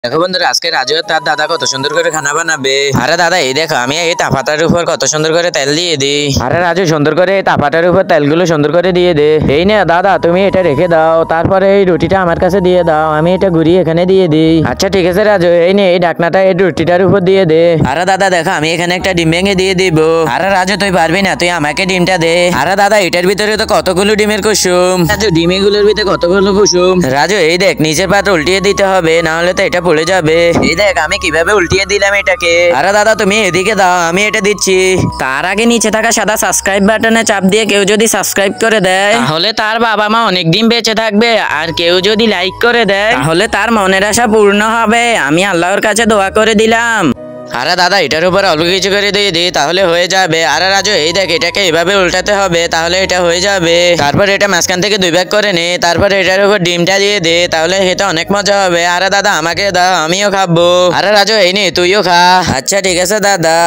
দেখো বন্ধুরা, আজকে রাজু আর তার দাদা কত সুন্দর করে খানা বানাবে। আরে দাদা, এই দেখো আমি এই তাপাটার উপর কত সুন্দর করে তেল দিয়ে দিই। আরে রাজু, সুন্দর করে এই তাপাটার উপর তেলগুলো সুন্দর করে দিয়ে দে। এই নে দাদা, তুমি এটা রেখে দাও, তারপরে এই রুটিটা আমার কাছে দিয়ে দাও, আমি এটা ঘুরিয়ে এখানে দিয়ে দিই। আচ্ছা ঠিক আছে রাজু, এই নে এই ঢাকনাটা এই রুটিটার উপর দিয়ে দে। আরে দাদা দেখো, আমি এখানে একটা ডিম ভেঙে দিয়ে দিব। আরে রাজু, তুই পারবি না, তুই আমাকে ডিমটা দে। আরে দাদা, এটার ভিতরে তো কতগুলো ডিমের কুসুম। রাজু, ডিমেগুলোর ভিতরে কতগুলো কুসুম। রাজু, এই দেখ নিচের পাট উল্টিয়ে দিতে হবে, না হলে তো এটা পড়ে যাবে। এই দেখ আমি কিভাবে উল্টিয়ে দিলাম এটাকে। আরে দাদা, তুমি এদিকে দাও, আমি এটা দিচ্ছি। তার আগে নিচে থাকা সাদা সাবস্ক্রাইব বাটনে চাপ দিয়ে কেউ যদি সাবস্ক্রাইব করে দেয় তাহলে তার বাবা মা অনেকদিন বেঁচে থাকবে। আর কেউ যদি লাইক করে দেয় তাহলে তার মনের আশা পূর্ণ হবে। আমি আল্লাহর কাছে দোয়া করে দিলাম। আরে দাদা, এটার উপর অল্প কিছু করে দিয়ে দিই, তাহলে হয়ে যাবে। আরে রাজু, এই দেখ এটাকে এভাবে উল্টাতে হবে, তাহলে এটা হয়ে যাবে। তারপর এটা মাঝখান থেকে দুই ভাগ করে নে, তারপর এটার উপর ডিমটা দিয়ে দে, তাহলে এটা অনেক মজা হবে। আরে দাদা, আমাকে দাও, আমিও খাবো। আরে রাজু, এই নে তুইও খা। আচ্ছা ঠিক আছে দাদা।